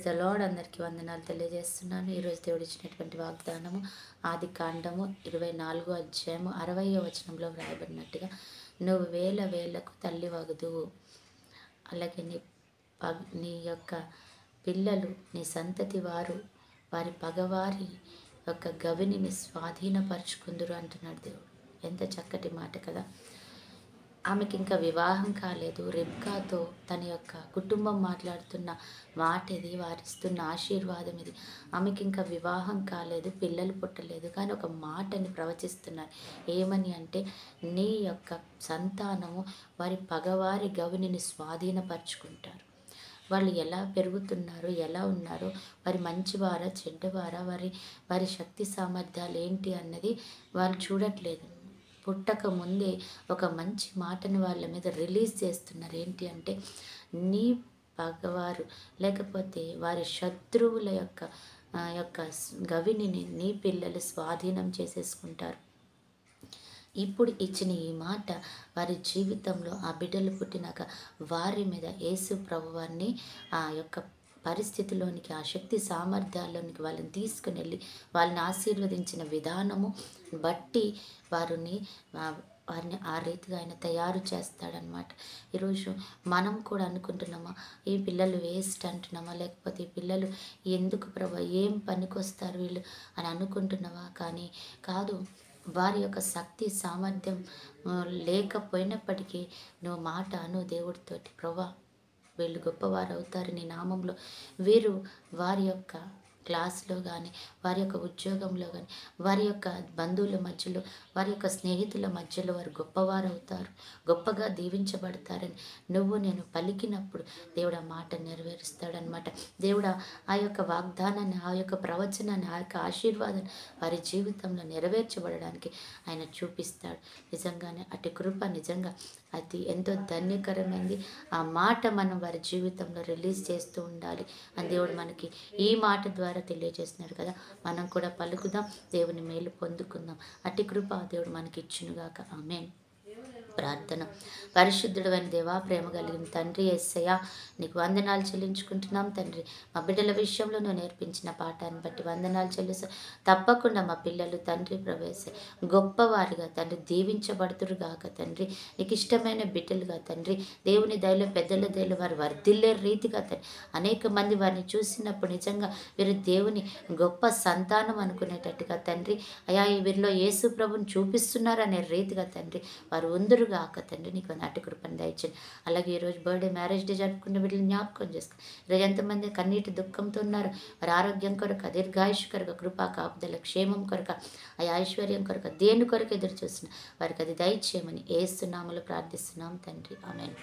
The lord. అందరికీ వందనాలు తెలియజేస్తున్నాను. ఈరోజు దేవుడు ఇచ్చినటువంటి వాగ్దానము ఆది కాండము 24వ అధ్యాయము 60వ వచనంలో వ్రాయబడినట్టుగా, నువ్వు వేల వేలకు తల్లివగుదువు. అలాగే నీ యొక్క పిల్లలు, నీ సంతతి వారు వారి పగవారి యొక్క గవిని స్వాధీనపరుచుకుందురు అంటున్నాడు దేవుడు. ఎంత చక్కటి మాట కదా. ఆమెకి ఇంకా వివాహం కాలేదు. రిబ్కాతో తన యొక్క కుటుంబం మాట్లాడుతున్న మాట ఇది, వారిస్తున్న ఆశీర్వాదం ఇది. ఆమెకి ఇంకా వివాహం కాలేదు, పిల్లలు పుట్టలేదు, కానీ ఒక మాటని ప్రవచిస్తున్నారు. ఏమని అంటే, నీ యొక్క సంతానము వారి పగవారి గవిని స్వాధీనపరుచుకుంటారు. వాళ్ళు ఎలా పెరుగుతున్నారు, ఎలా ఉన్నారు, వారి మంచివారా చెడ్డవారా, వారి శక్తి సామర్థ్యాలు ఏంటి అన్నది వాళ్ళు చూడట్లేదు. పుట్టక ముందే ఒక మంచి మాటని వాళ్ళ మీద రిలీజ్ చేస్తున్నారు. ఏంటి అంటే, నీ పగవారు లేకపోతే వారి శత్రువుల యొక్క గవిని నీ పిల్లలు స్వాధీనం చేసేసుకుంటారు. ఇప్పుడు ఇచ్చిన ఈ మాట వారి జీవితంలో ఆ బిడ్డలు పుట్టినాక వారి మీద యేసు ప్రభువారిని ఆ యొక్క పరిస్థితిలోనికి, ఆ శక్తి సామర్థ్యాల్లోనికి వాళ్ళని తీసుకుని వెళ్ళి వాళ్ళని ఆశీర్వదించిన విధానము బట్టి వారిని ఆ రీతిగా ఆయన తయారు చేస్తాడనమాట. ఈరోజు మనం కూడా అనుకుంటున్నామా, ఈ పిల్లలు వేస్ట్ అంటున్నామా, లేకపోతే ఈ పిల్లలు ఎందుకు ప్రభా, ఏం పనికొస్తారు వీళ్ళు అని అనుకుంటున్నావా? కానీ కాదు. వారి యొక్క శక్తి సామర్థ్యం లేకపోయినప్పటికీ నువ్వు మాట అను దేవుడితోటి, ప్రభా వీళ్ళు గొప్పవారు అవుతారు నీ నామంలో. వీరు వారి యొక్క క్లాస్లో కానీ, వారి యొక్క ఉద్యోగంలో కానీ, వారి యొక్క బంధువుల మధ్యలో, వారి యొక్క స్నేహితుల మధ్యలో వారు గొప్పవారు అవుతారు, గొప్పగా దీవించబడతారని నువ్వు నేను పలికినప్పుడు దేవుడు ఆ మాట నెరవేరుస్తాడనమాట. దేవుడు ఆ యొక్క వాగ్దానాన్ని, ఆ యొక్క ప్రవచనాన్ని, ఆ యొక్క ఆశీర్వాదాన్ని వారి జీవితంలో నెరవేర్చబడడానికి ఆయన చూపిస్తాడు. నిజంగానే అటు కృప నిజంగా అది ఎంతో ధన్యకరమైంది. ఆ మాట మనం వారి జీవితంలో రిలీజ్ చేస్తూ ఉండాలి అని దేవుడు మనకి ఈ మాట ద్వారా తెలియజేస్తున్నాడు కదా. మనం కూడా పలుకుదాం, దేవుని మేలు పొందుకుందాం. అట్టి కృప దేవుడు మనకి ఇచ్చునుగాక. ఆమేన్. ప్రార్థన. పరిశుద్ధుడైన దేవా, ప్రేమ కలిగిన తండ్రి యేసయ్య, నీకు వందనాలు చెల్లించుకుంటున్నాం తండ్రి. మా బిడ్డల విషయంలో నువ్వు నేర్పించిన పాఠాన్ని బట్టి వందనాలు చెల్లిస్తా. తప్పకుండా మా పిల్లలు తండ్రి ప్రవేశ గొప్పవారిగా తండ్రి దీవించబడుతురుగాక తండ్రి. నీకు ఇష్టమైన బిడ్డలుగా తండ్రి, దేవుని దయలో పెద్దల దయలో వారు వర్ధిల్లే రీతిగా తండ్రి. అనేక మంది వారిని చూసినప్పుడు నిజంగా వీరు దేవుని గొప్ప సంతానం అనుకునేటట్టుగా తండ్రి, అయా వీరిలో యేసు ప్రభుని చూపిస్తున్నారు అనే రీతిగా తండ్రి వారు ఉందరుగాక తండ్రి. నీకు నాటి కృపను దయచేయండి. అలాగే ఈరోజు బర్త్డే, మ్యారేజ్ డే జరుపుకున్న వీళ్ళని జ్ఞాపకం చేసుకో. ఈరోజు ఎంతమంది కన్నీటి దుఃఖంతో ఉన్నారు, వారి ఆరోగ్యం కొరకు, దీర్ఘాయుష్ కొరకు, కృపా కాపుదల, క్షేమం కొరకు, ఆ ఐశ్వర్యం కొరకు, దేని కొరకు ఎదురు చూస్తున్న వారికి అది దయచేయమని యేసు నామములో ప్రార్థిస్తున్నాం తండ్రి. ఆమేన్.